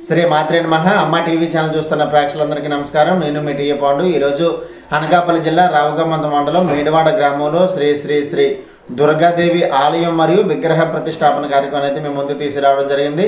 శ్రీ మాత్రే నమః. అమ్మ TV channel చూస్తున్న ప్రేక్షకులందరికీ నమస్కారం. నేను మీ టీఏ పాండు. ఈరోజు అనకాపల్లి జిల్లా రావుగమ్మంత మండలం మేడివాడ గ్రామంలో శ్రీ శ్రీ శ్రీ దుర్గాదేవి ఆలయం మరియు విగ్రహ ప్రతిష్టాపన కార్యక్రమం అయితే మేము ముందు తీసుకురావడం జరిగింది.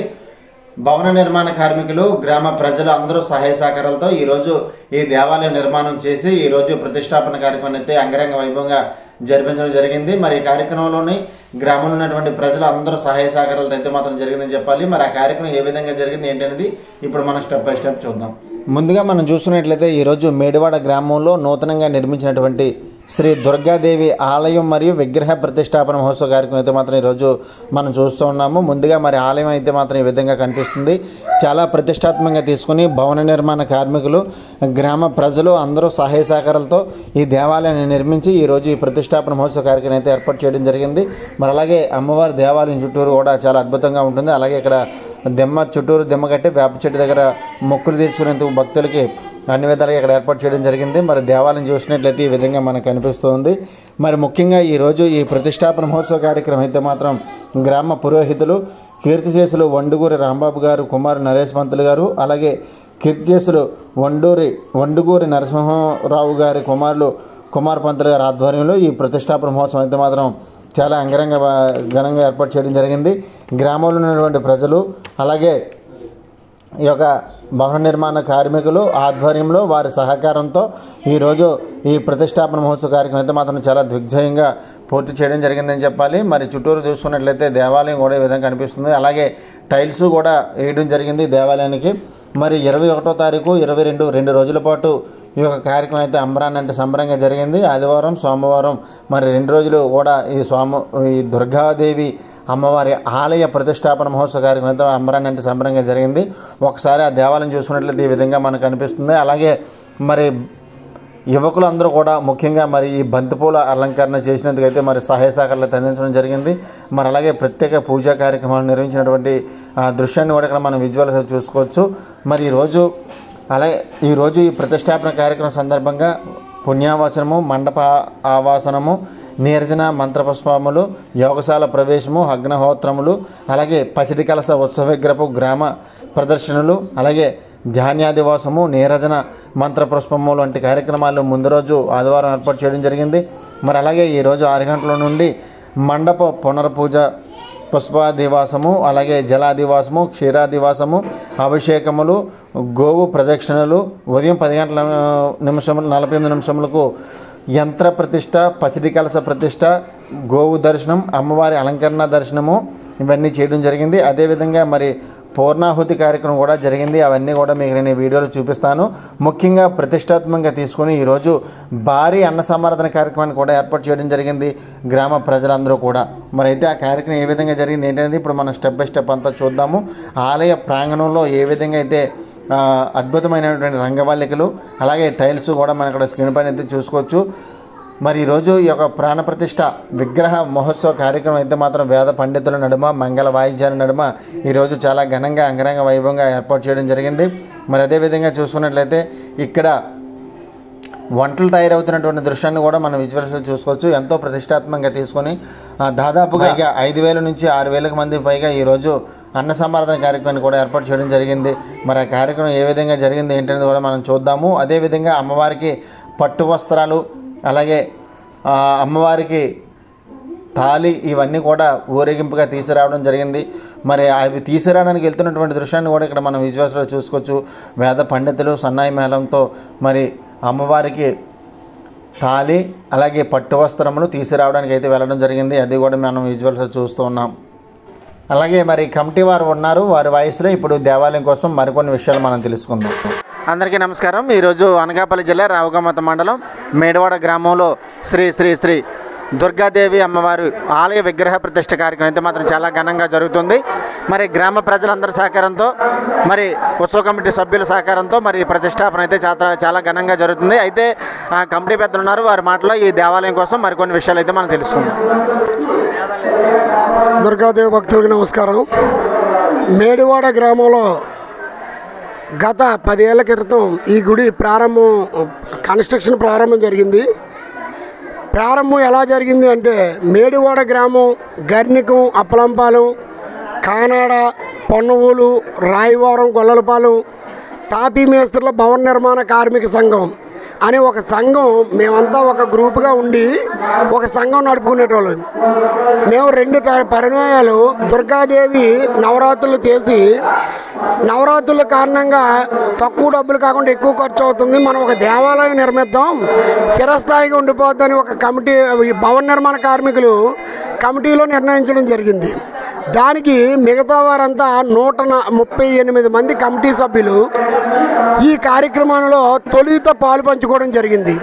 భవన నిర్మాణ కార్మికులు, గ్రామ ప్రజలు అందరూ సహాయ సహకారాలతో ఈరోజు ఈ దేవాలయం నిర్మాణం చేసి ఈరోజు ప్రతిష్టాపన కార్యక్రమం అయితే అంగరంగ వైభవంగా జరిపించడం జరిగింది. మరి ఈ కార్యక్రమంలోని గ్రామంలో ఉన్నటువంటి ప్రజలు అందరూ సహాయ సహకారాలతో అయితే మాత్రం జరిగిందని చెప్పాలి. మరి ఆ కార్యక్రమం ఏ విధంగా జరిగింది ఏంటనేది ఇప్పుడు మనం స్టెప్ బై స్టెప్ చూద్దాం. ముందుగా మనం చూసుకున్నట్లయితే ఈరోజు మేడివాడ గ్రామంలో నూతనంగా నిర్మించినటువంటి శ్రీ దుర్గాదేవి ఆలయం మరియు విగ్రహ ప్రతిష్టాపన మహోత్సవ కార్యక్రమం అయితే మాత్రం ఈరోజు మనం చూస్తూ ఉన్నాము. ముందుగా మరి ఆలయం అయితే మాత్రం ఈ విధంగా కనిపిస్తుంది. చాలా ప్రతిష్టాత్మకంగా తీసుకుని భవన నిర్మాణ కార్మికులు, గ్రామ ప్రజలు అందరూ సహాయ సహకారాలతో ఈ దేవాలయాన్ని నిర్మించి ఈరోజు ఈ ప్రతిష్టాపన మహోత్సవ కార్యక్రమం అయితే ఏర్పాటు చేయడం జరిగింది. మరి అలాగే అమ్మవారి దేవాలయం చుట్టూరు కూడా చాలా అద్భుతంగా ఉంటుంది. అలాగే ఇక్కడ చుట్టూరు దిమ్మ కట్టి వేప చెట్టు దగ్గర మొక్కులు తీసుకునేందుకు భక్తులకి అన్ని విధాలుగా ఇక్కడ ఏర్పాటు చేయడం జరిగింది. మరి దేవాలయం చూసినట్లయితే ఈ విధంగా మనకు కనిపిస్తుంది. మరి ముఖ్యంగా ఈరోజు ఈ ప్రతిష్టాపన మహోత్సవ కార్యక్రమం అయితే మాత్రం గ్రామ పురోహితులు, కీర్తిశేషులు వండుగూరి రాంబాబు గారు, కుమారు నరేష్ పంతులు గారు, అలాగే కీర్తిశేషులు వండుగూరి నరసింహరావు గారి కుమార్ పంతులు గారి ఆధ్వర్యంలో ఈ ప్రతిష్టాపన మహోత్సవం అయితే మాత్రం చాలా అంగరంగ ఘనంగా ఏర్పాటు చేయడం జరిగింది. గ్రామంలో ఉన్నటువంటి ప్రజలు, అలాగే ఈ యొక్క భవన నిర్మాణ కార్మికులు ఆధ్వర్యంలో వారి సహకారంతో ఈరోజు ఈ ప్రతిష్టాపన మహోత్సవ కార్యక్రమం అయితే మాత్రం చాలా దిగ్విజయంగా పూర్తి చేయడం జరిగిందని చెప్పాలి. మరి చుట్టూరు చూసుకున్నట్లయితే దేవాలయం కూడా ఈ విధంగా కనిపిస్తుంది. అలాగే టైల్స్ కూడా వేయడం జరిగింది దేవాలయానికి. మరి 21వ తారీఖు, 22 2 రోజుల పాటు ఈ యొక్క కార్యక్రమం అయితే అంబరాన్నంటే సంబరంగా జరిగింది. ఆదివారం, సోమవారం మరి 2 రోజులు కూడా ఈ దుర్గాదేవి అమ్మవారి ఆలయ ప్రతిష్టాపన మహోత్సవ కార్యక్రమం అయితే అంబరాన్నంటే సంబరంగా జరిగింది. ఒకసారి ఆ దేవాలయం చూసుకున్నట్లయితే ఈ విధంగా మనకు కనిపిస్తుంది. అలాగే మరి యువకులందరూ కూడా ముఖ్యంగా మరి ఈ బంతిపూల అలంకరణ చేసినందుకైతే మరి సహాయ సహకారాలు అందించడం జరిగింది. మరి అలాగే ప్రత్యేక పూజా కార్యక్రమాలు నిర్వహించినటువంటి దృశ్యాన్ని కూడా ఇక్కడ మనం విజువల్గా చూసుకోవచ్చు. మరి ఈరోజు ఈ ప్రతిష్టాపన కార్యక్రమం సందర్భంగా పుణ్యావచనము, మండప ఆవాసనము, నీరజన మంత్రపుష్పములు, యోగశాల ప్రవేశము, అగ్నిహోత్రములు, అలాగే పసిడి కలస ఉత్సవ విగ్రహపు గ్రామ ప్రదర్శనలు, అలాగే ధాన్యాదివాసము, నీరజన మంత్రపుష్పములు వంటి కార్యక్రమాలు ముందు రోజు ఆదివారం ఏర్పాటు చేయడం జరిగింది. మరి అలాగే ఈరోజు 6 గంటల నుండి మండప పునర్పూజ, పుష్పాదివాసము, అలాగే జలాదివాసము, క్షీరాదివాసము, అభిషేకములు, గోవు ప్రదక్షిణలు, ఉదయం 10:40 యంత్ర ప్రతిష్ట, పసిడి కలస ప్రతిష్ట, గోవు దర్శనం, అమ్మవారి అలంకరణ దర్శనము ఇవన్నీ చేయడం జరిగింది. అదేవిధంగా మరి పూర్ణాహుతి కార్యక్రమం కూడా జరిగింది. అవన్నీ కూడా మీకు నేను వీడియోలో చూపిస్తాను. ముఖ్యంగా ప్రతిష్టాత్మకంగా తీసుకుని ఈరోజు భారీ అన్న సంవర్ధన కార్యక్రమాన్ని కూడా ఏర్పాటు చేయడం జరిగింది గ్రామ ప్రజలందరూ కూడా. మరి అయితే ఆ కార్యక్రమం ఏ విధంగా జరిగింది ఏంటనేది ఇప్పుడు మనం స్టెప్ బై స్టెప్ అంతా చూద్దాము. ఆలయ ప్రాంగణంలో ఏ విధంగా అయితే అద్భుతమైనటువంటి రంగవల్లికలు, అలాగే టైల్స్ కూడా మనం ఇక్కడ స్క్రీన్ పైన అయితే చూసుకోవచ్చు. మరి ఈరోజు ఈ యొక్క ప్రాణప్రతిష్ఠ విగ్రహ మహోత్సవ కార్యక్రమం అయితే మాత్రం వేద పండితుల నడుమ, మంగళ వాయిద్యాల నడుమ ఈరోజు చాలా ఘనంగా అంగరంగ వైభవంగా ఏర్పాటు చేయడం జరిగింది. మరి అదేవిధంగా చూసుకున్నట్లయితే ఇక్కడ వంటలు తయారవుతున్నటువంటి దృశ్యాన్ని కూడా మనం విజువల్స్లో చూసుకోవచ్చు. ఎంతో ప్రతిష్టాత్మకంగా తీసుకొని దాదాపుగా 5,000 నుంచి 6,000 మంది పైగా ఈరోజు అన్న సంవర్ధన కార్యక్రమాన్ని కూడా ఏర్పాటు చేయడం జరిగింది. మరి ఆ కార్యక్రమం ఏ విధంగా జరిగింది ఏంటనేది కూడా మనం చూద్దాము. అదేవిధంగా అమ్మవారికి పట్టు వస్త్రాలు, అలాగే అమ్మవారికి తాళి ఇవన్నీ కూడా ఊరేగింపుగా తీసుకురావడం జరిగింది. మరి అవి తీసుకురావడానికి వెళ్తున్నటువంటి దృశ్యాన్ని కూడా ఇక్కడ మనం విజువల్స్లో చూసుకోవచ్చు. వేద పండితులు సన్నాయి మేళంతో మరి అమ్మవారికి తాళి, అలాగే పట్టు వస్త్రములు తీసుకురావడానికి అయితే వెళ్ళడం జరిగింది. అది కూడా మనం విజువల్స్లో చూస్తూ ఉన్నాం. అలాగే మరి కమిటీ వారు ఉన్నారు, వారి వాయిస్లో ఇప్పుడు దేవాలయం కోసం మరికొన్ని విషయాలు మనం తెలుసుకుందాం. అందరికీ నమస్కారం. ఈరోజు అనకాపల్లి జిల్లా రావుగమ్మంత మండలం మేడివాడ గ్రామంలో శ్రీ శ్రీ శ్రీ దుర్గాదేవి అమ్మవారి ఆలయ విగ్రహ ప్రతిష్ఠ కార్యక్రమం అయితే మాత్రం చాలా ఘనంగా జరుగుతుంది. మరి గ్రామ ప్రజలందరి సహకారంతో, మరి ఉత్సవ కమిటీ సభ్యుల సహకారంతో మరి ప్రతిష్టాపన అయితే చాలా ఘనంగా జరుగుతుంది. అయితే కమిటీ పెద్దలు ఉన్నారు, వారి మాటలో ఈ దేవాలయం కోసం మరికొన్ని విషయాలు అయితే మనం తెలుసుకుందాం. దుర్గాదేవి భక్తులకు నమస్కారం. మేడివాడ గ్రామంలో గత 10 ఏళ్ల క్రితం ఈ గుడి కన్స్ట్రక్షన్ ప్రారంభం జరిగింది. ప్రారంభం ఎలా జరిగింది అంటే మేడివాడ గ్రామం, గర్నికం, అప్పలంపాలెం, కానాడ, పొన్నవూలు, రాయవరం, గొల్లలపాలెం తాపీ మేస్త్రుల భవన నిర్మాణ కార్మిక సంఘం అనే ఒక సంఘం, మేమంతా ఒక గ్రూప్గా ఉండి ఒక సంఘం నడుపుకునేటోళ్ళం. మేము 2 పరిణామాలు దుర్గాదేవి నవరాత్రులు చేసి, నవరాత్రుల కారణంగా తక్కువ డబ్బులు కాకుండా ఎక్కువ ఖర్చు అవుతుంది, మనం ఒక దేవాలయం నిర్మిద్దాం, స్థిరస్థాయిగా ఉండిపోద్దని ఒక కమిటీ, భవన నిర్మాణ కార్మికులు కమిటీలో నిర్ణయించడం జరిగింది. దానికి మిగతా వారంతా 138 మంది కమిటీ సభ్యులు ఈ కార్యక్రమంలో తొలిత పాలు పంచుకోవడం జరిగింది.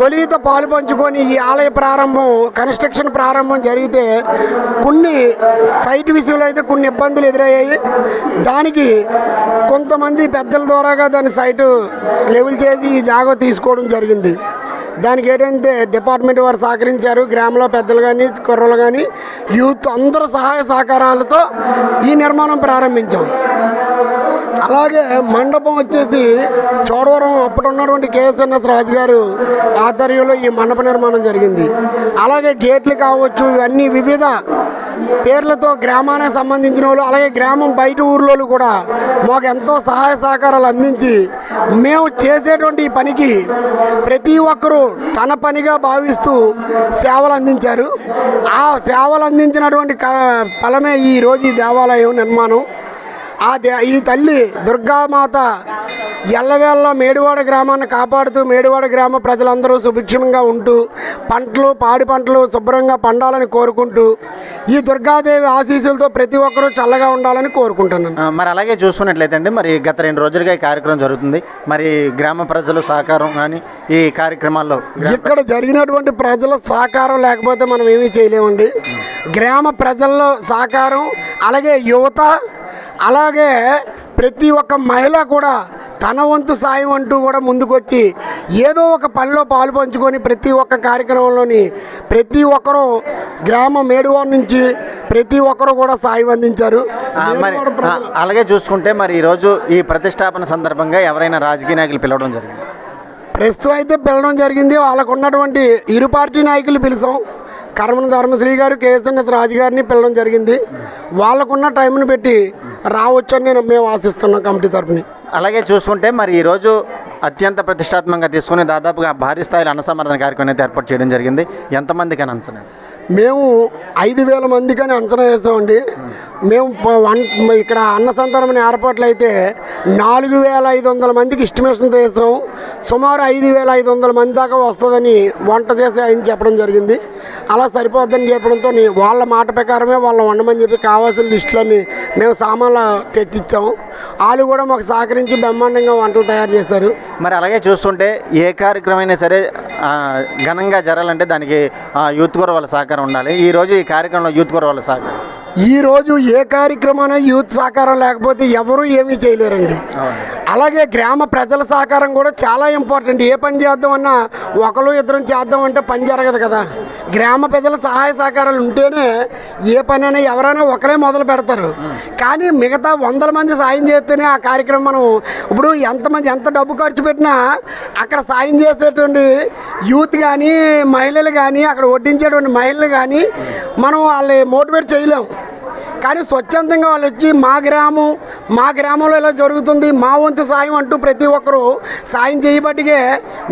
తొలిత పాలు పంచుకొని ఈ ఆలయ ప్రారంభం, కన్స్ట్రక్షన్ ప్రారంభం జరిగితే కొన్ని సైట్ విషయంలో అయితే కొన్ని ఇబ్బందులు ఎదురయ్యాయి. దానికి కొంతమంది పెద్దల ద్వారాగా దాని సైటు లెవెల్ చేసి ఈ జాగా తీసుకోవడం జరిగింది. దానికి ఏంటంటే డిపార్ట్మెంట్ వారు సహకరించారు. గ్రామంలో పెద్దలు కానీ, కుర్రలు కానీ, యూత్ అందరూ సహాయ సహకారాలతో ఈ నిర్మాణం ప్రారంభించాం. అలాగే మండపం వచ్చేసి చోడవరం అప్పుడు ఉన్నటువంటి కేఎస్ఎన్ఎస్ రాజు గారు ఆధ్వర్యంలో ఈ మండప నిర్మాణం జరిగింది. అలాగే గేట్లు కావచ్చు, ఇవన్నీ వివిధ పేర్లతో గ్రామానికి సంబంధించిన వాళ్ళు, అలాగే గ్రామం బయట ఊర్లో కూడా మాకు ఎంతో సహాయ సహకారాలు అందించి మేము చేసేటువంటి ఈ పనికి ప్రతి ఒక్కరూ తన పనిగా భావిస్తూ సేవలు అందించారు. ఆ సేవలు అందించినటువంటి ఫలమే ఈరోజు ఈ దేవాలయం నిర్మాణం. ఈ తల్లి దుర్గామాత ఎల్లవేళ మేడివాడ గ్రామాన్ని కాపాడుతూ మేడివాడ గ్రామ ప్రజలందరూ సుభిక్షంగా ఉంటూ పాడి పంటలు శుభ్రంగా పండాలని కోరుకుంటూ ఈ దుర్గాదేవి ఆశీస్సులతో ప్రతి ఒక్కరూ చల్లగా ఉండాలని కోరుకుంటున్నాను. మరి అలాగే చూసుకున్నట్లయితే అండి, మరి గత 2 రోజులుగా ఈ కార్యక్రమం జరుగుతుంది. మరి గ్రామ ప్రజలు సహకారం కానీ ఈ కార్యక్రమాల్లో ఇక్కడ జరిగినటువంటి ప్రజల సహకారం లేకపోతే మనం ఏమీ చేయలేమండి. గ్రామ ప్రజల్లో సహకారం, అలాగే యువత, అలాగే ప్రతి ఒక్క మహిళ కూడా తన వంతు సాయం అంటూ కూడా ముందుకొచ్చి ఏదో ఒక పనిలో పాలు పంచుకొని ప్రతి ఒక్క కార్యక్రమంలోని ప్రతి ఒక్కరూ గ్రామ మేడువాడ నుంచి ప్రతి ఒక్కరూ కూడా సాయం అందించారు. మరి అలాగే చూసుకుంటే మరి ఈరోజు ఈ ప్రతిష్టాపన సందర్భంగా ఎవరైనా రాజకీయ నాయకులు పిలవడం జరిగింది? ప్రస్తుతం అయితే పిలవడం జరిగింది. వాళ్ళకు ఉన్నటువంటి ఇరు పార్టీ నాయకులు పిలిచాం. కర్మన ధర్మశ్రీ గారు, కేఎస్ఎన్ఎస్ రాజు గారిని పిలవడం జరిగింది. వాళ్ళకున్న టైంని పెట్టి రావచ్చని మేము ఆశిస్తున్నాం కమిటీ తరఫున. అలాగే చూసుకుంటే మరి ఈరోజు అత్యంత ప్రతిష్టాత్మకంగా తీసుకుని దాదాపుగా భారీ స్థాయిలో అన్నసంవర్ధన కార్యక్రమం అయితే ఏర్పాటు చేయడం జరిగింది. ఎంతమందికి అని అంచనా? మేము 5,000 మందికని అంచనా వేసామండి. మేము ఇక్కడ అన్న సంతరమైన ఏర్పాట్లు అయితే 4,500 మందికి ఎస్టిమేషన్తో వేసాం. సుమారు 5,500 మంది దాకా వస్తుందని వంట చేసి ఆయన చెప్పడం జరిగింది. అలా సరిపోద్దని చెప్పడంతో వాళ్ళ మాట ప్రకారమే వాళ్ళని వండమని చెప్పి కావాల్సిన లిస్టులన్నీ మేము సామాన్లు తెచ్చిచ్చాం. వాళ్ళు కూడా మాకు సహకరించి బ్రహ్మాండంగా వంటలు తయారు చేశారు. మరి అలాగే చూస్తుంటే ఏ కార్యక్రమం అయినా సరే ఘనంగా జరగాలంటే దానికి యూత్ కూడా వాళ్ళ సహకారం ఉండాలి. ఈరోజు ఈ కార్యక్రమంలో యూత్ కూడా వాళ్ళ సహకారం, ఈరోజు ఏ కార్యక్రమాన యూత్ సహకారం లేకపోతే ఎవరూ ఏమీ చేయలేరండి. అలాగే గ్రామ ప్రజల సహకారం కూడా చాలా ఇంపార్టెంట్. ఏ పని చేద్దామన్నా ఒకరు ఇద్దరం చేద్దామంటే పని జరగదు కదా. గ్రామ ప్రజల సహాయ సహకారాలు ఉంటేనే ఏ పని అయినా ఎవరైనా ఒకరే మొదలు పెడతారు. కానీ మిగతా 100 మంది సాయం చేస్తేనే ఆ కార్యక్రమం మనం ఇప్పుడు ఎంత డబ్బు ఖర్చు పెట్టినా అక్కడ సాయం చేసేటువంటి యూత్ కానీ, మహిళలు కానీ, అక్కడ వడ్డించేటువంటి మహిళలు కానీ మనం వాళ్ళని మోటివేట్ చేయలేము. కానీ స్వచ్ఛందంగా వాళ్ళు వచ్చి మా గ్రామంలో ఇలా జరుగుతుంది, మా వంతు సాయం అంటూ ప్రతి ఒక్కరూ సాయం చేయబట్టికే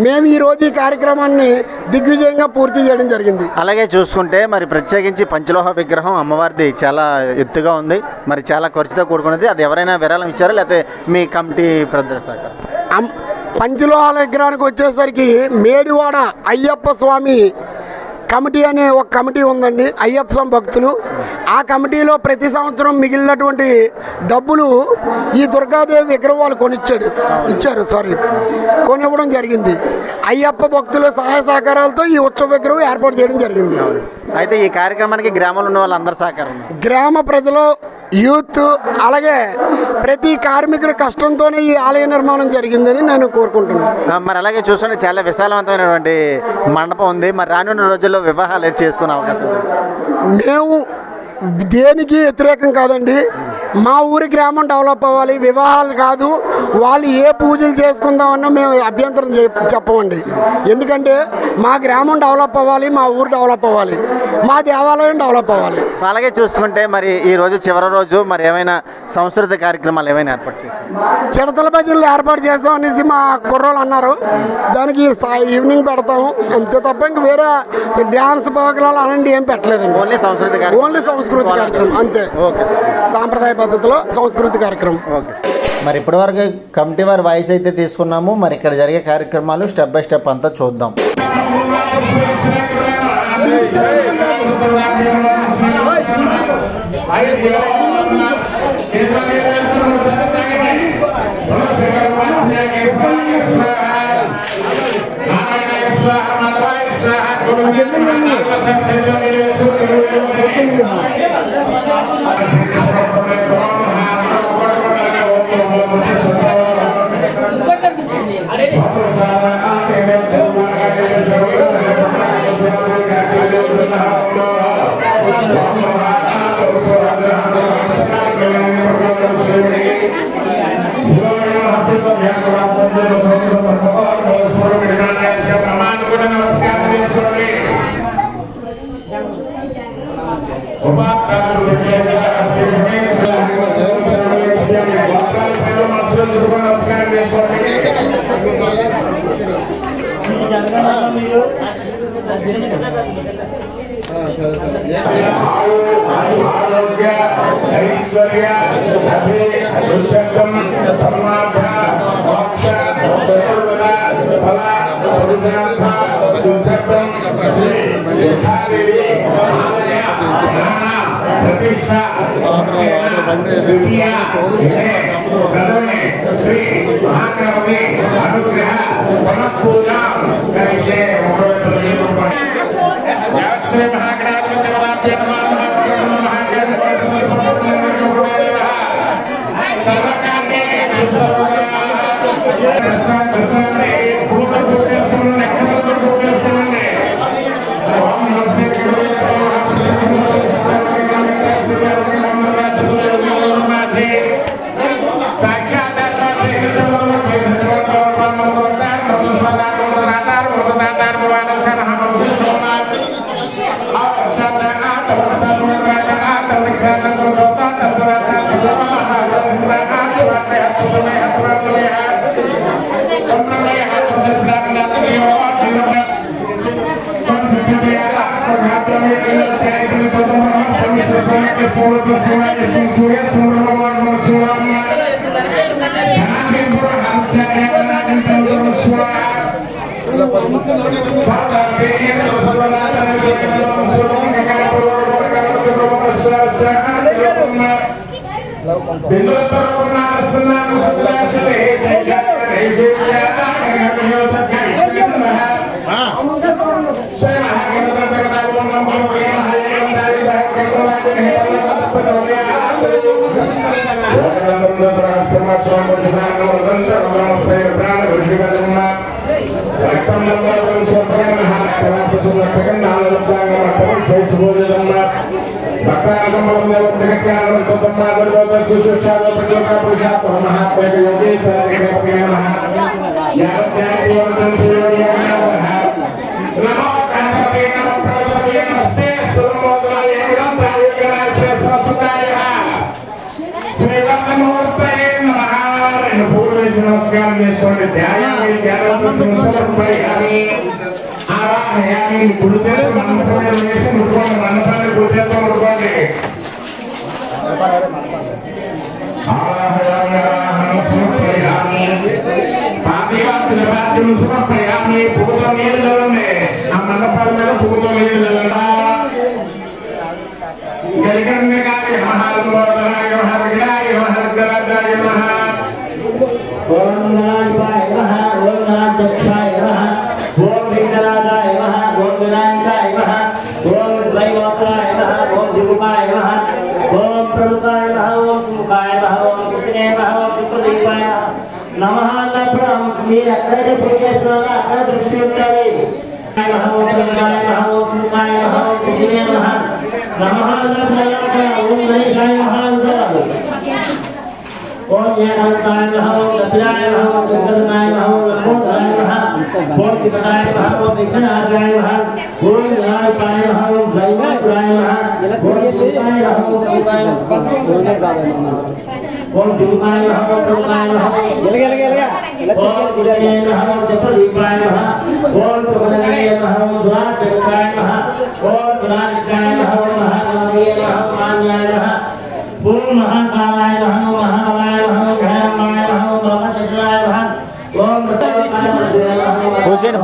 మేము ఈరోజు ఈ కార్యక్రమాన్ని దిగ్విజయంగా పూర్తి చేయడం జరిగింది. అలాగే చూసుకుంటే మరి ప్రత్యేకించి పంచలోహ విగ్రహం అమ్మవారిది చాలా ఎత్తుగా ఉంది, మరి చాలా ఖర్చుతో కూడుకున్నది. అది ఎవరైనా విరాళం ఇచ్చారా లేకపోతే మీ కమిటీ ప్రజల సహకారం? పంచలోహాల విగ్రహానికి వచ్చేసరికి మేడివాడ అయ్యప్ప స్వామి కమిటీ అనే ఒక కమిటీ ఉందండి. అయ్యప్ప స్వామి భక్తులు ఆ కమిటీలో ప్రతి సంవత్సరం మిగిలినటువంటి డబ్బులు ఈ దుర్గాదేవి విగ్రహం వాళ్ళు కొనివ్వడం జరిగింది. అయ్యప్ప భక్తుల సహాయ సహకారాలతో ఈ ఉత్సవ విగ్రహం ఏర్పాటు చేయడం జరిగింది. అయితే ఈ కార్యక్రమానికి గ్రామంలో ఉన్న వాళ్ళందరూ సహకారం, గ్రామ ప్రజలు, యూత్, అలాగే ప్రతి కార్మికుడి కష్టంతోనే ఈ ఆలయ నిర్మాణం జరిగిందని నేను కోరుకుంటున్నాను. మరి అలాగే చూస్తుంటే చాలా విశాలవంతమైనటువంటి మండపం ఉంది. మరి రానున్న రోజుల్లో వివాహాలు చేసుకునే అవకాశం? మేము దేనికి వ్యతిరేకం కాదండి. మా ఊరి గ్రామం డెవలప్ అవ్వాలి, వివాహాలు కాదు. వాళ్ళు ఏ పూజలు చేసుకుందామన్నా మేము అభ్యంతరం చెప్పమండి. ఎందుకంటే మా గ్రామం డెవలప్ అవ్వాలి, మా ఊరు డెవలప్ అవ్వాలి, మా దేవాలయం డెవలప్ అవ్వాలి. అలాగే చూసుకుంటే మరి ఈ రోజు చివరి రోజు మరి ఏమైనా సాంస్కృతిక కార్యక్రమాలు ఏమైనా ఏర్పాటు చేశారు? చిడతల భజనలు ఏర్పాటు చేస్తాం అనేసి మా కుర్రోళ్ళు అన్నారు. దానికి ఈవినింగ్ పెడతాం అంతే తప్ప ఇంక వేరే డ్యాన్స్ ప్రోగ్రాలు అలాంటివి ఏం పెట్టలేదండి. ఓన్లీ సంస్కృతి కార్యక్రమం అంతే. ఓకే సార్, సాంప్రదాయ పద్ధతిలో సంస్కృతి కార్యక్రమం. ఓకే. మరి ఇప్పటివరకు కమిటీ వారి వాయిస్ అయితే తీసుకున్నాము. మరి ఇక్కడ జరిగే కార్యక్రమాలు స్టెప్ బై స్టెప్ అంతా చూద్దాం. Gracias.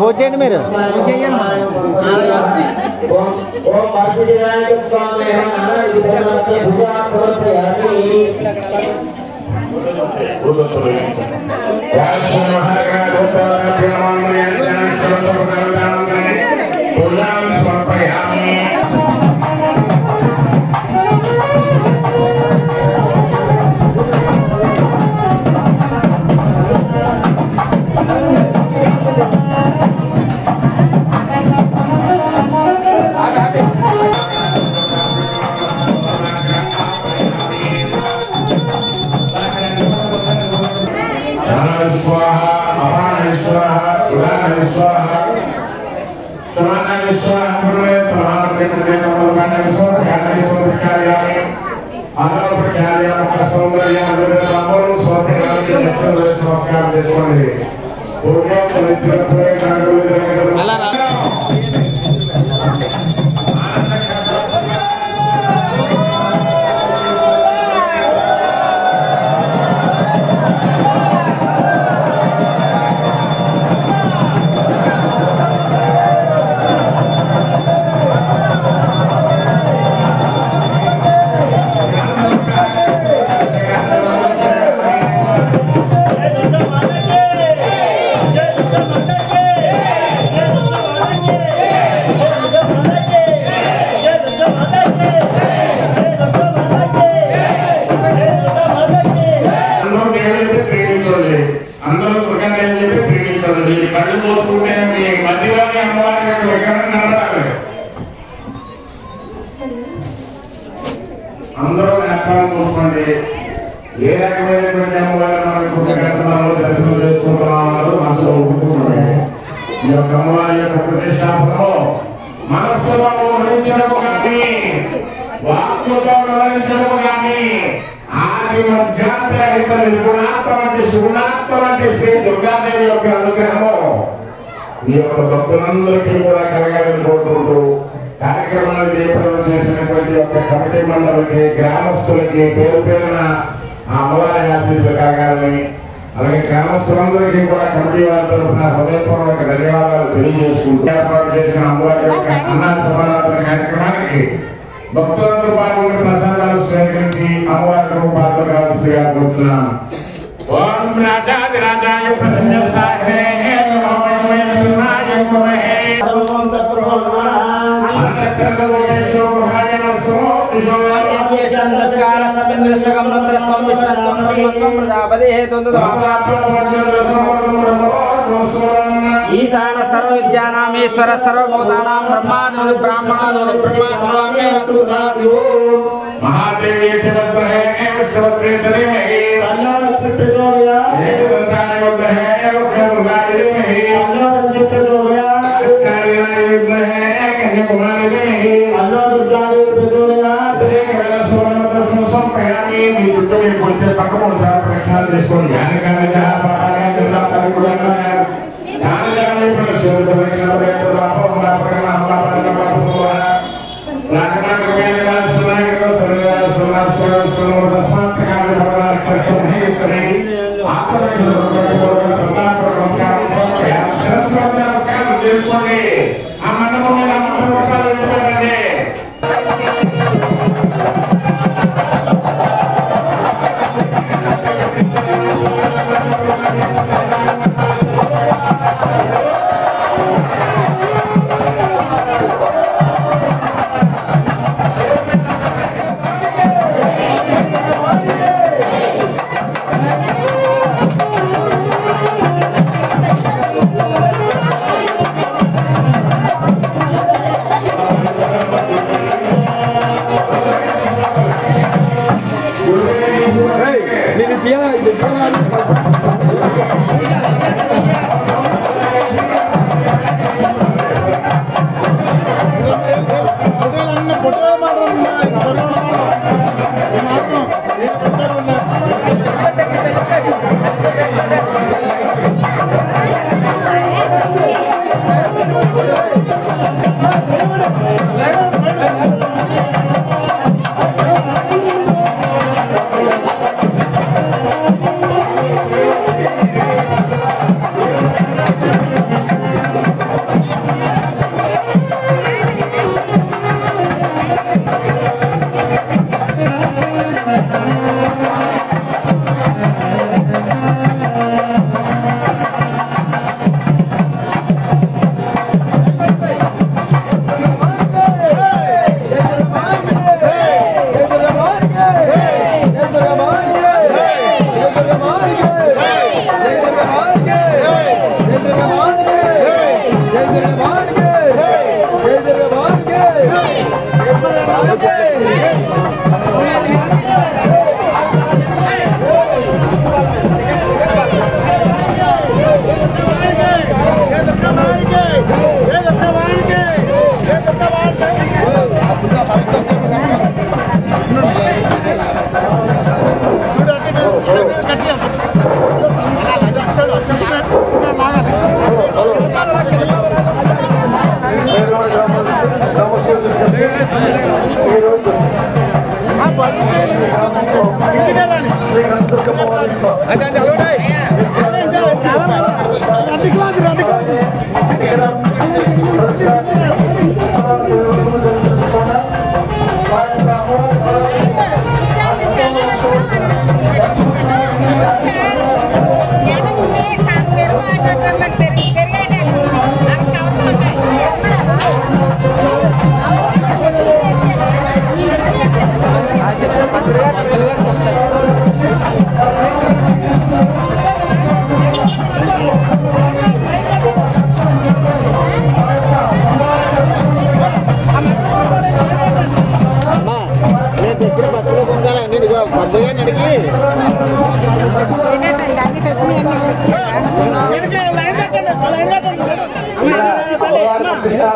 పూజేయండి మీరు అందరూ నేత్రాలు చూసుకోండి. ఏ రకమైనటువంటి అమ్మవారిని దర్శనం చేసుకుంటున్నామో మనసులో ఒప్పుకోండి. ఈ యొక్క అమ్మవారి యొక్క ప్రతిష్టాపనలో మనస్సులో ఊహించడం కానీ వాక్కుతో వివరించడం కానీ ఆది మధ్యాంతరహిత నిర్గుణాత్మ వంటి సుగుణాత్మ వంటి శ్రీ దుర్గాదేవి యొక్క అనుగ్రహము ఈ యొక్క భక్తులందరికీ కూడా కలగాలని కోరుకుంటూ కార్యక్రమాన్ని దీపం చేసినటువంటి యొక్క కమిటీ మండలికి గ్రామస్తులకి పేరు పేరున ఆ అమ్మవారి ఆశీస్సులు కలగాలని, అలాగే గ్రామస్తులందరికీ కూడా కమిటీ వారి తరఫున హృదయపూర్వక ధన్యవాదాలు తెలియజేసుకుంటూ ఏర్పాటు చేసిన అమ్మవారి యొక్క అన్న సమారాధన కార్యక్రమానికి భక్తులతో పాల్గొని ప్రసాదాలు స్వీకరించి అమ్మవారికి పాల్గొనవలసిందిగా కోరుతున్నాను. ఓం రాజాది రాజాయ ప్రసన్న సాహే ఈశాన సర్వ విద్యానామేశ్వర సర్వభూతానాం బ్రహ్మాధిపతి బ్రాహ్మణాధిపతి బ్రహ్మ స్వామి महादेवी है विष्णुपत्नी चलेमहि अल्लाह प्रचोदया एक दंतान युक्त है एक दुर्गादेवी में अल्लाह प्रचोदया आचार्य युक्त है एक कन्याकुमारी में अल्लाह दुर्गादेवी प्रचोदया एक वेला स्वर्ण दर्शन संप्रयामी विष्णु के पुरुष पकड़ सार प्रश्न दृष्टि ज्ञान का विचार पाठाने जल्दा परिपूर्ण है ज्ञान जाने पर शोध प्रश्न बैठ आप हमारा प्रेम हमारा परम राजमान के निवास सुनाई को सर्वदा सुनात को सुनो दस्मात प्रकार भगवान करते हैं सभी आपने जो का सदा पर नमस्कार सब या सरस्वती नमस्कार చేసుకోండి ఆ మండపం మీద మండపాలు పెట్టుకోండి నేను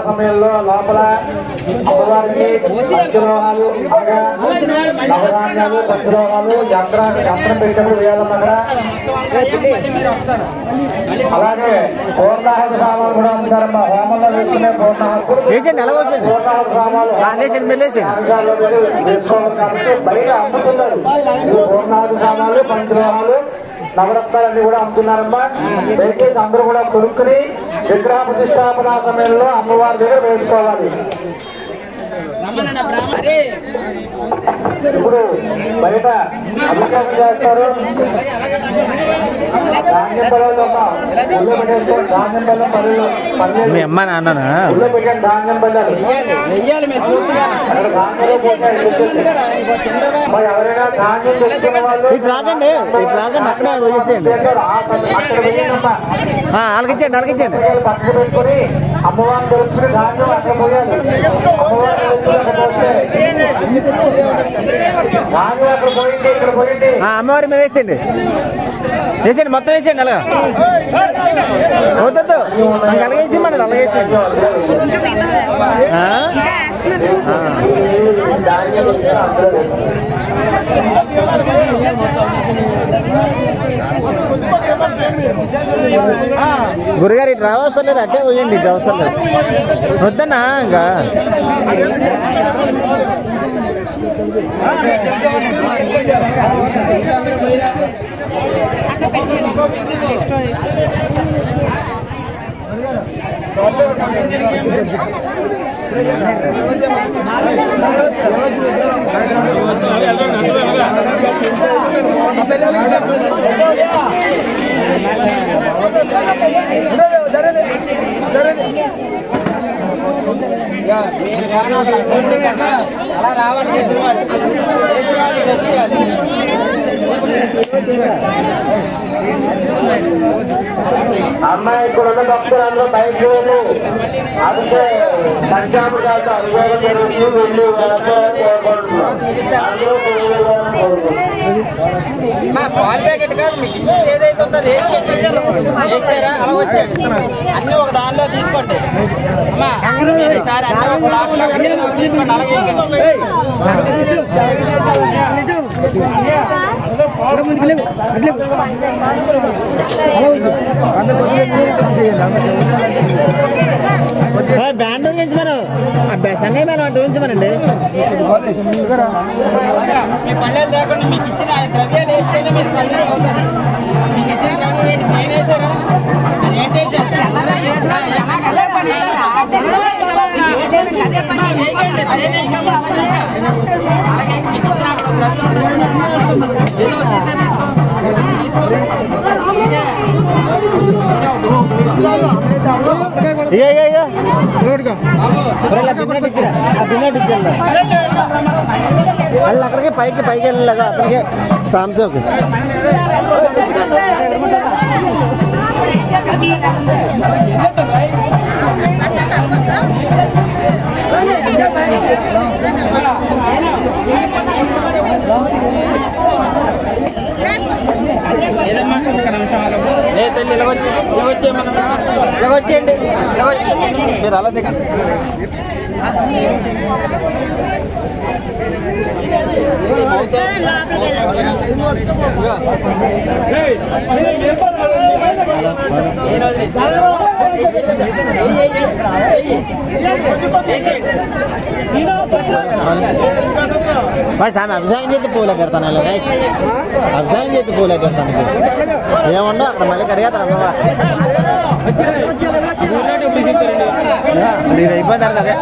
సమయంలో లోపల అమ్మవారికి పంచలోహాలు నవధాన్యాలు పంచలోహాలు యంత్రం పెట్టినప్పుడు వేయాలన్నమాట. అలాగే పూర్ణాహుతి సామాలు కూడా అమ్ముతారమ్మా. హోమంలో వేసుకునే పూర్ణాహుతి సామాలు వేసుకోవాలి కాబట్టి బయట అమ్ముతున్నారు. పూర్ణాహుతి సామాలు పంచలోహాలు నవరత్నాలన్నీ కూడా అమ్ముతున్నారమ్మా. దయచేసి అందరూ కూడా కొనుక్కుని విగ్రహ ప్రతిష్టాపన సమయంలో అమ్మవారి దగ్గర వేసుకోవాలి. ఇప్పుడు బయట అభిషేకం చేస్తారు. ధాన్యం బెల్లంలో ఉల్లు పెట్టేసుకొని ధాన్యం బెల్లం మీ అమ్మ నాన్న ఉల్లు పెట్టండి. ధాన్యం బెల్లాలు అక్కడ ధాన్యాలు పోతాయి. మరి ఎవరైనా ధాన్యం తెచ్చుకున్న వాళ్ళు అక్కడే వేసేయండి. అలగించండి పక్కన పెట్టుకుని అమ్మవారిని తెలుసుకుని ధాన్యం అక్కడ పోయాలి. అమ్మవారి మీద వేసేయండి మొత్తం వేసేయండి. అలాగా వద్దు అలాగేసి మరి అలాగేసేయండి. గురుగారు ఇటు రావసరం లేదు, అట్టే పోయండి. ఇటు అవసరం లేదు, వద్దన్నా ఇంకా. అలా రావాలి చేసేవాడు అమ్మాయి ఇక్కడ ఉన్న భక్తులు అందరూ బయటకు వెళ్ళి అందుకే పంచాము కాదు అనుభవం జరుగుతుంది. పాలు ప్యాకెట్ కాదు మీకు ఇచ్చేది ఏదైతే ఉందో అది వేసారా అలా వచ్చాడు. అన్ని ఒక దానిలో తీసుకోండి అమ్మా. ఈసారి అన్ని ఒక లాస్ట్లో తీసుకోండి. అలాగే బ్యాండ్ ఉంచమను, సన్నయ్య మేడం అటు ఉంచమనండి. మీ పల్లెలు లేకుండా మీకు ఇచ్చిన ద్రవ్యాలు వేస్తేనే మీరు పల్లెలు అవుతారు. మీకు ఇచ్చిన ద్రవ్యం నేను వేసారా నేను ఏంటేసాను వాళ్ళు అక్కడికి పైకి వెళ్ళలాగా అతనికి సాంసోకి లేదమ్మా ఒక నిమిషం తల్లి ఇలాగొచ్చేయండి మీరు అలా దిగండి. స్వామి అభిషేకం చేస్తే పూలు పెడతాను అభిషేకం చేస్తే పూలు పెడతాను ఏముండో అక్కడ మళ్ళీ కడిగేస్తారు అమ్మవారు మీరు అయిపోయిన తర్వాత అదే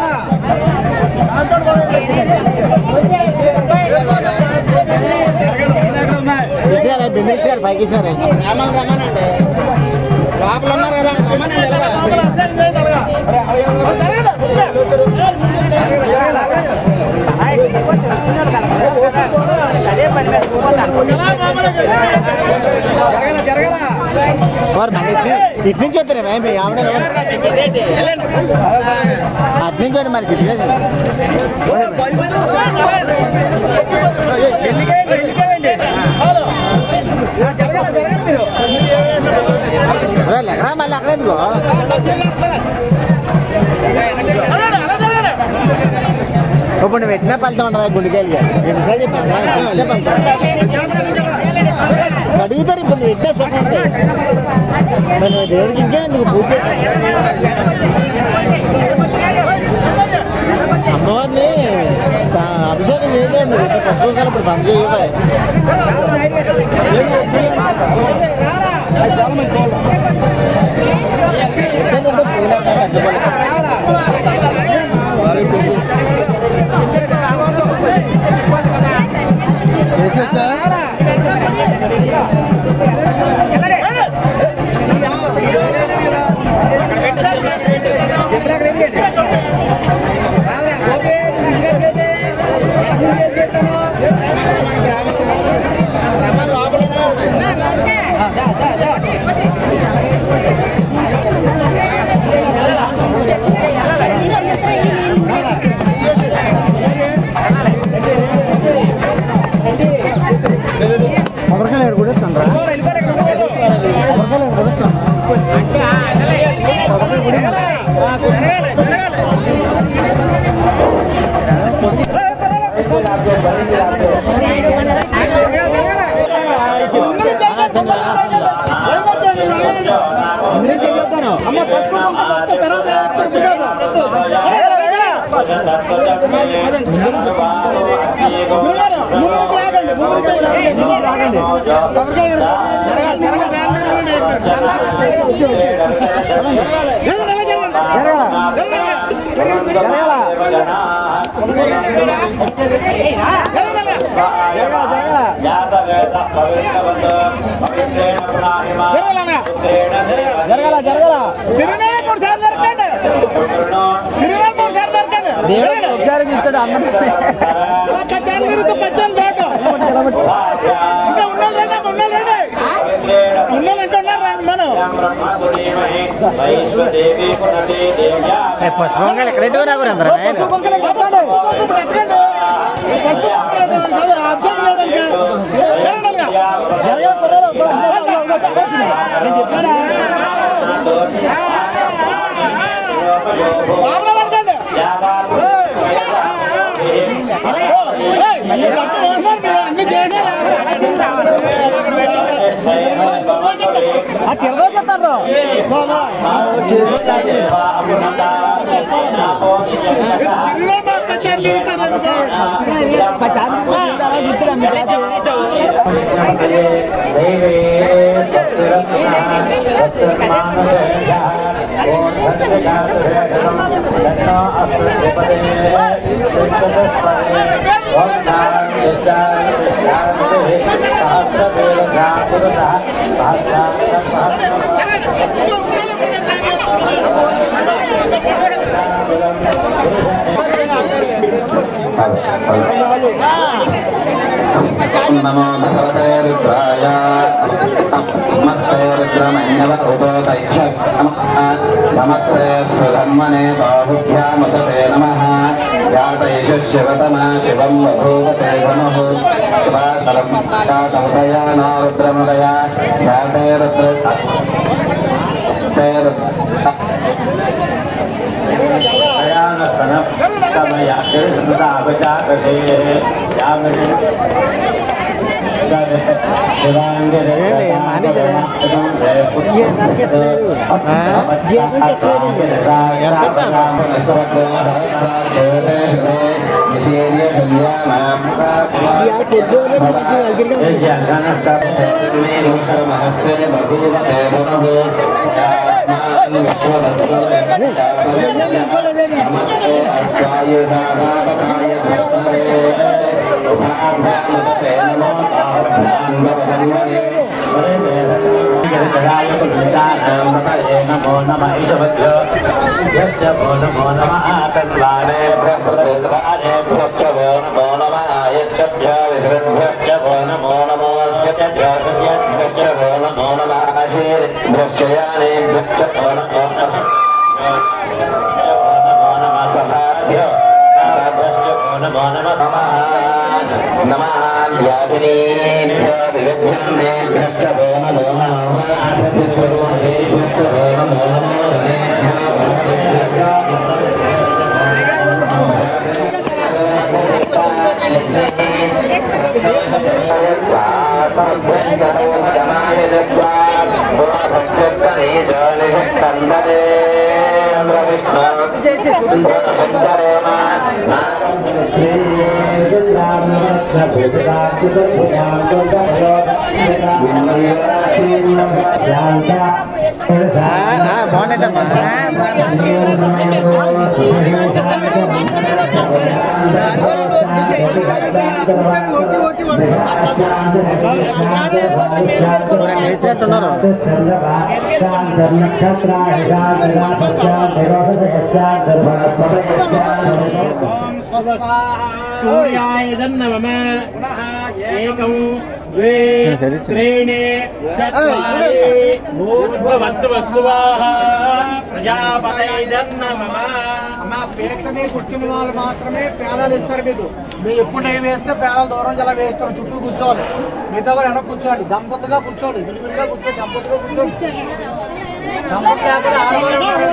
ఇచ్చినారా బిందు ఇచ్చినారు పైకి ఇచ్చినారా లోపల ఉన్నారు కదా వారు మళ్ళీ ఇటు నుంచి వస్తారా ఆవిడ అటు నుంచి మరి చిట్టి ఎక్కడా మళ్ళీ అక్కడ ఎందుకో ఇప్పుడు నువ్వు పెట్టినా ఫలితం ఉంటుంది గుండెకాయలుగా ఎన్నిసార్లు చెప్పాను అడుగుతారు ఇప్పుడు నువ్వు పెట్టినా సుఖం ఉంటుంది మరి నువ్వు దేవుడికి ఇంకా ఎందుకు పూజ అమ్మవారిని అభిషేకం చేయలేండి పసుపు కాలం ఇప్పుడు బంద్ చేయబాయ్ ఒకసారి చూస్తాడు అందరూ పుష్పంగా ఎక్కడైతే రాకూరు అందరూ नमो भगवते रुद्राय नमस्ते रुद्रमण्यवतोतैक्ष नमस्ते सुधन्वने बाहुभ्यामुदते नमः यातैष शिवतमा शिवं बभूवते धनुः शिवातलं तातमुदया नारुद्रमुदया याते सूर्याय नमः एकं द्वे त्रीणि चत्वारि भूर्भुवस्सुवः प्रजापतये नमः మా పేట మీద కూర్చున్న వాళ్ళు మాత్రమే పేలాలు ఇస్తారు. మీరు ఎప్పుడు టైం వేస్తే పేలాలు దూరం చాలా వేస్తారు. చుట్టూ కూర్చోవాలి. మిగతా వారు వెనక కూర్చోండి. దంపతిగా కూర్చోండి. విడివిడిగా కూర్చోండి. దంపతిగా కూర్చోండి. దంపతి లేకపోతే ఆడవారు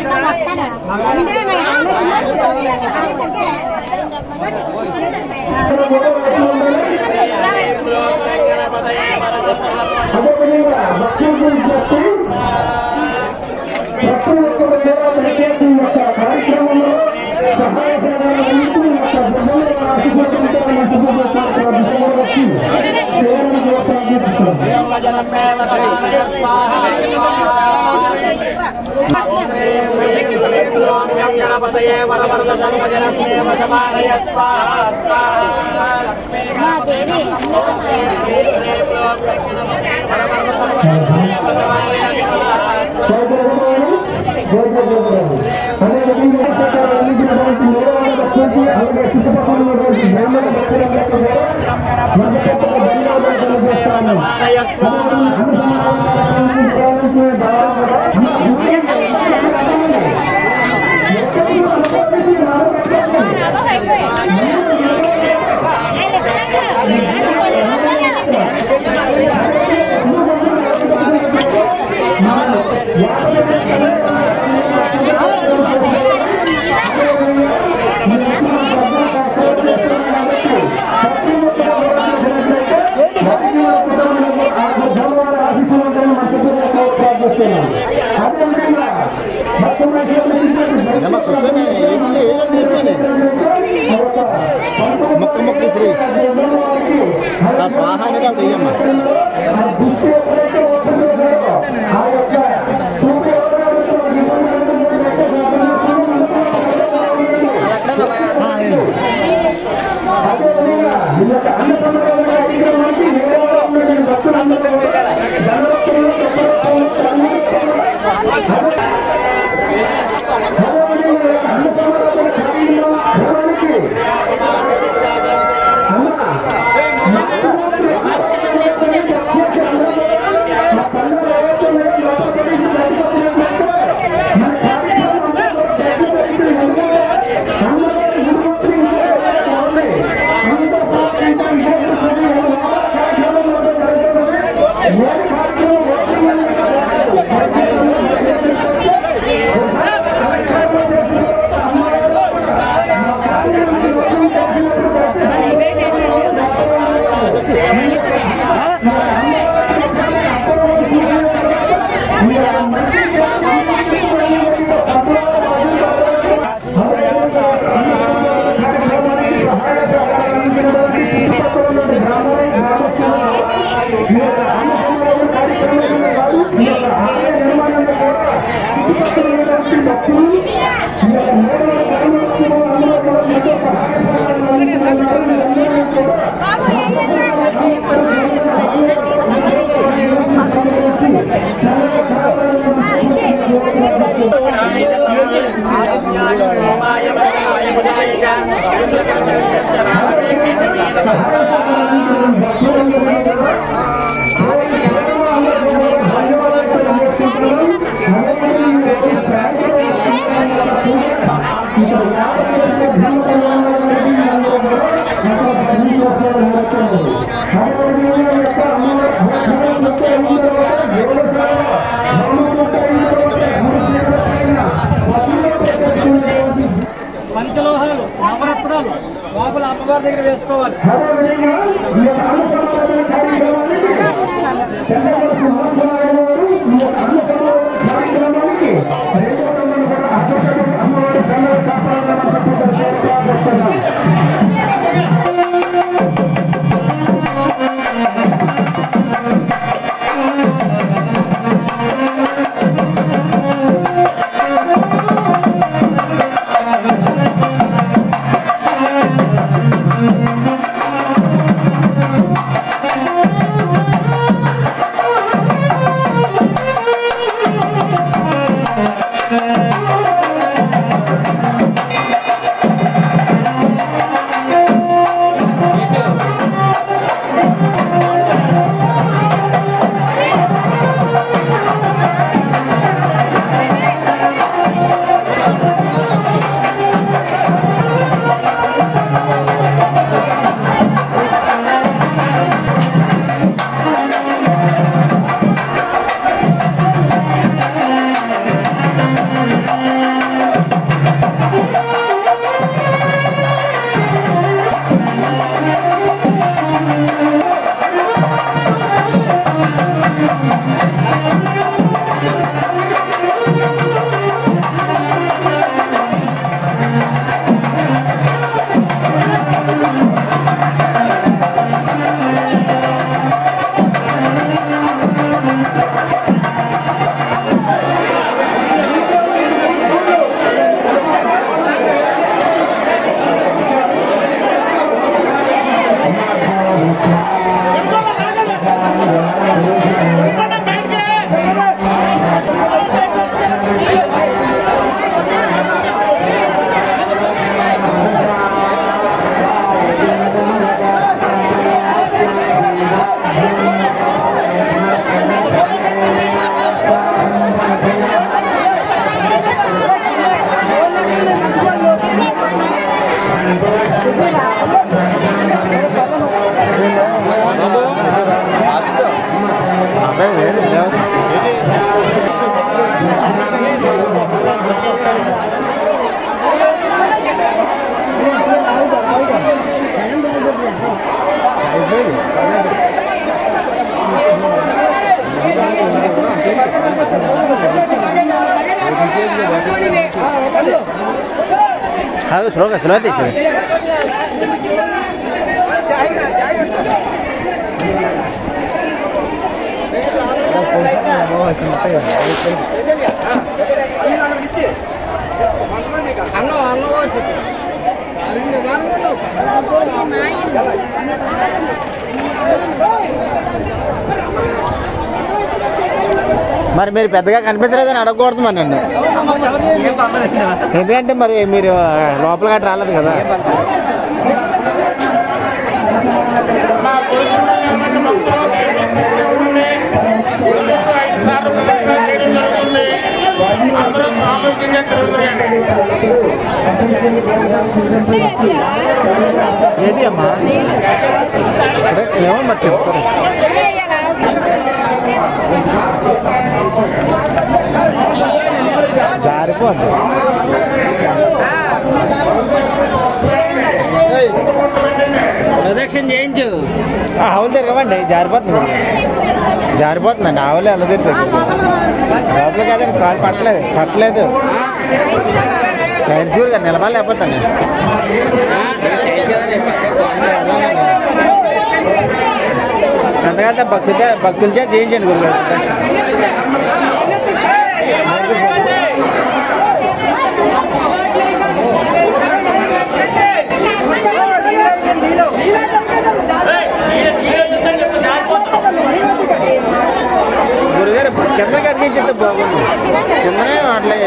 పంచలోహాలు నవరత్నాలు లోపల అమ్మగారి దగ్గర వేసుకోవాలి. స్లో తీసి మరి మీరు పెద్దగా కనిపించలేదని అడగకూడదు మరి నన్ను, ఎందుకంటే మరి మీరు లోపల గట్రా రాలేదు కదా. ఏంటి అమ్మా ఏమో మరి చెప్తారు. జారిపోద్ది. ప్రదక్షిణ చేయించు. ఆవులు తిరగమండి, జారిపోతుందండి. ఆవులే అలా తిరుగుతుంది లోపల కాదండి, కాలు పట్టలేదు ఫ్రెండ్స్ గారు నిలబడి లేకపోతాను. అంతకంటే భక్తులచే చేయించండి గురుగారు. బాగుంది కిందనే అట్లే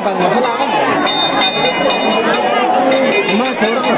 10 నిమిషాలు అమ్మా చూడకు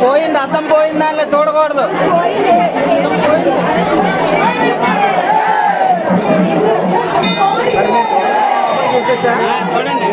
పోయింది, అద్దం పోయింది, దానిలో చూడకూడదు. చూడండి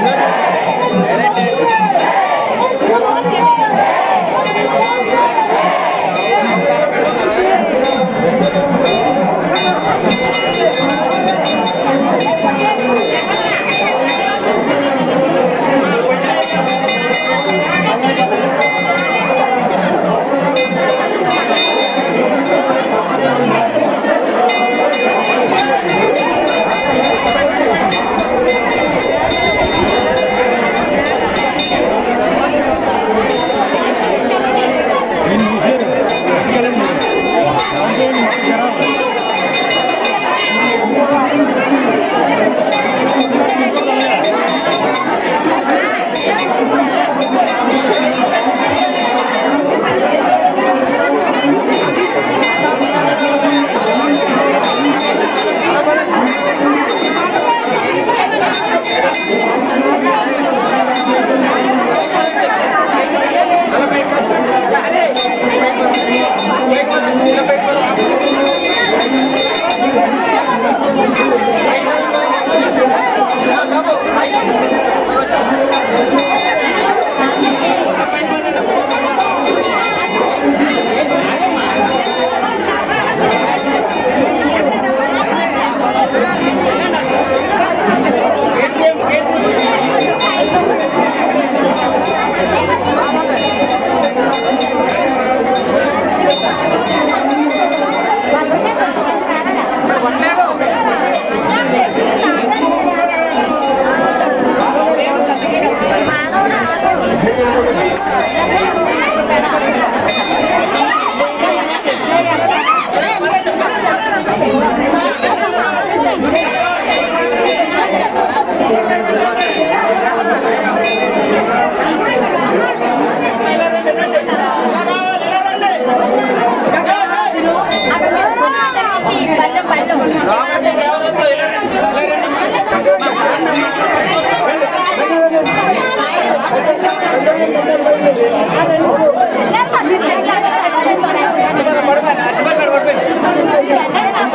Gracias.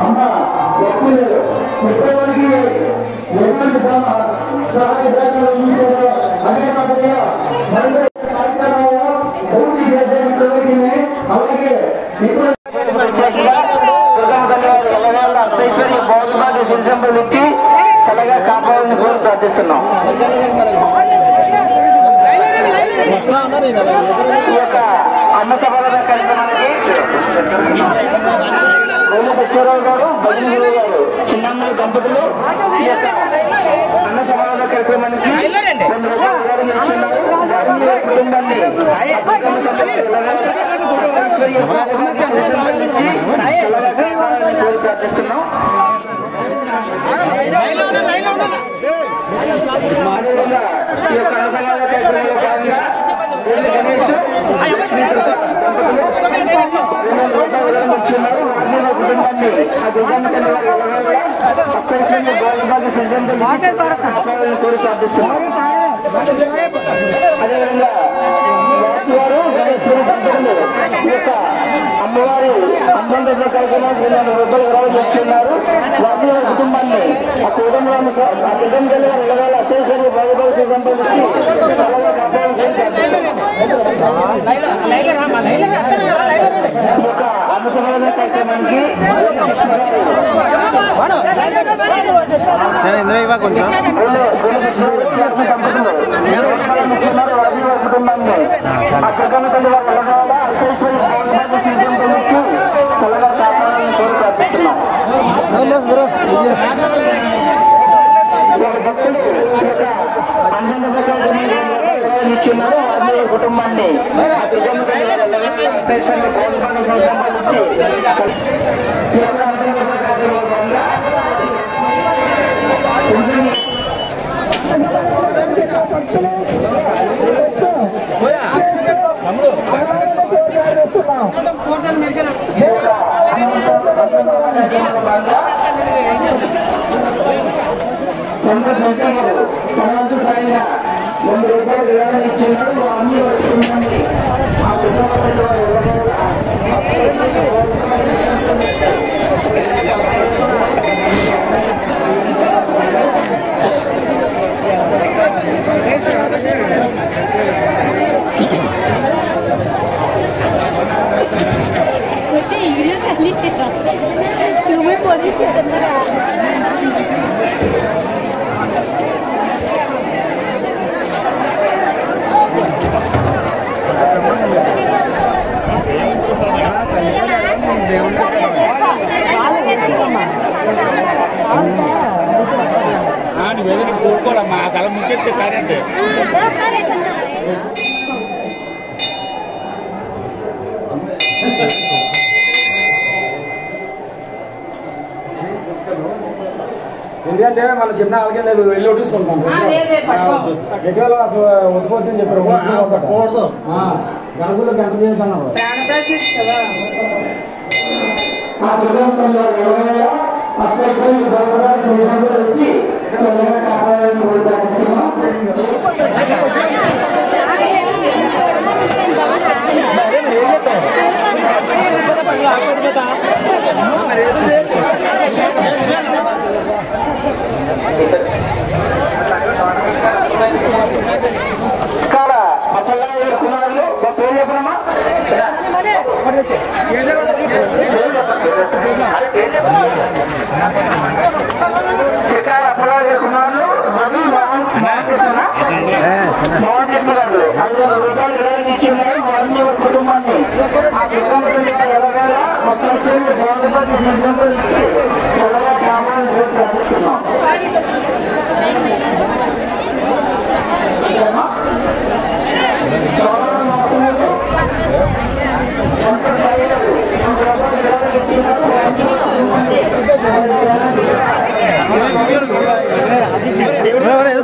అమ్మ ఎప్పటివరకు ఎటువంటి సహాయ అనే కార్యక్రమంలో పూర్తి చేసేటువంటి అలాగే శిల్సంపులు ఇచ్చి చల్లగా కాపాడాలని కోరి ప్రార్థిస్తున్నాం. ఈ యొక్క అన్న సభల కార్యక్రమానికి సత్యరావు గారు, భజనగురు గారు, చిన్నమ్మల దంపతులు ఈ యొక్క అన్న సమాధాన కార్యక్రమానికి కుటుంబాన్ని కోరి ప్రార్థిస్తున్నాం. అదేవిధంగా ఈ యొక్క అన్న సమాధాన కార్యక్రమంలో భాగంగా గణేష్ కుటుంబాన్ని ఆ దుర్గమ్మ కోరి ప్రార్థిస్తున్నాం. అదేవిధంగా వారు గణేశ్వరి దంపతులు ఈ యొక్క అమ్మవారి అమ్మంత కార్యక్రమాలు 200 రూపాయలు విరాళం చేస్తున్నారు. వారి కుటుంబాన్ని ఆ కుటుంబంలో ఆ కుటుంబంలో నిలవాల అత్యవసర బాధపడి సంపాదించి చాలా కాపాడాలని అన్న సమాధాన కార్యక్రమానికి కుటుంబాన్ని ఆ కుటుంబ తల్లి వారు చల్లగా కాపాడాలని కోరి ప్రార్థిస్తున్నాం. ఇచ్చున్నారు వారి కుటుంబాన్ని ఇచ్చున్నారు అన్ని కుటుంబాన్ని ఆ కుటుంబంలో तुम्हें पुलिस के अंदर కూకోరమ్మా కళ ముచ్చెత్తే కరెంట్ ఎందుకంటే మనం చెప్పిన అలాగే లేదు వెళ్ళి ఒడ్డుకుంటాం ఎక్కడ అసలు ఒప్పుకోవచ్చని చెప్పారు గణకులు గంట చేస్తున్నాడు వచ్చి చల్లగా కాపాడాలని కోరి ప్రార్థిస్తున్నాం. కుమారులు పేరు చెప్పనమ్మా శిఖర అప్పలాది కుమారులు మోహన్ కృష్ణ గారు 500 రూపాయలు విరాళం ఇచ్చిన్నారు. వారిని కుటుంబాన్ని ఆ కుటుంబంలో ఎలాగైనా మొత్తం ఇచ్చి చల్లగా కావాలని ప్రార్థిస్తున్నాం.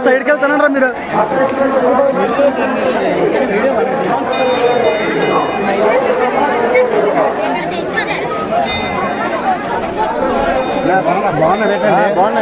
సైడ్కి వెళ్తానరా మీరు బాగున్నా బాగున్నా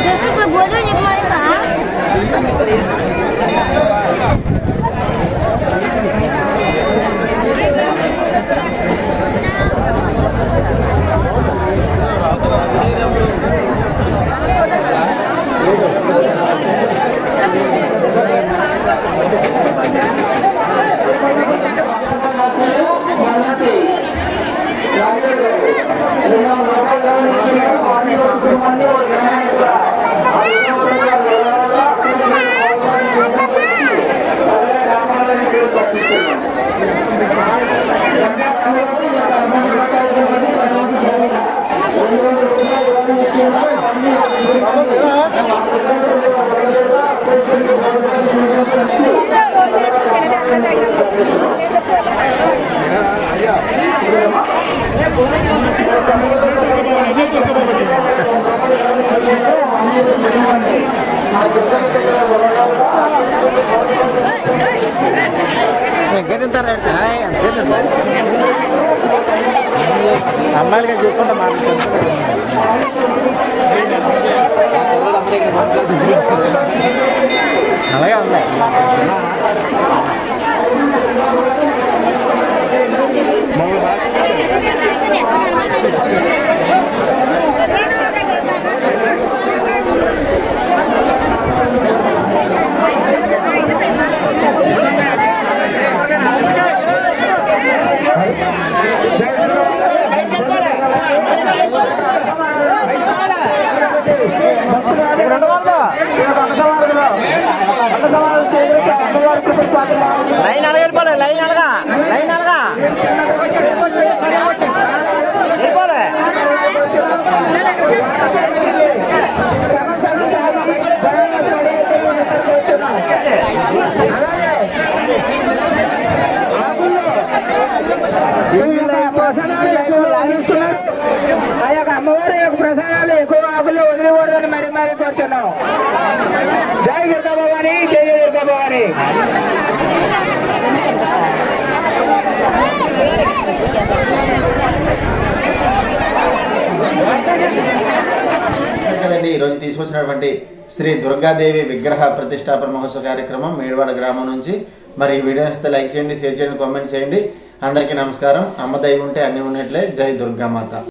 जैसे कोई बोलो ये हमारे साथ అమ్మాయిలుగా చూసుకుంటా మాట్లాడుతుంది అలాగే ఉన్నాయి. లైన్ అలాగే వెళ్ళిపోలే, లైన్ అలాగా, లైన్ అలాగా వెళ్ళిపోలే. ఆ యొక్క అమ్మవారి యొక్క ప్రసాదాలు ఎక్కువ ఆకులు వదిలికూడదని మరి మరి కోరుతున్నాం. జై దుర్గా భవాని, జై జై దుర్గా భవాని. కదండి ఈరోజు తీసుకొచ్చినటువంటి శ్రీ దుర్గాదేవి విగ్రహ ప్రతిష్టాపన మహోత్సవ కార్యక్రమం మేడివాడ గ్రామం నుంచి. మరి ఈ వీడియో ఇస్తే లైక్ చేయండి, షేర్ చేయండి, కామెంట్ చేయండి. అందరికీ నమస్కారం. అమ్మ దయ ఉంటే అన్నీ ఉన్నట్లే. జై దుర్గామాత.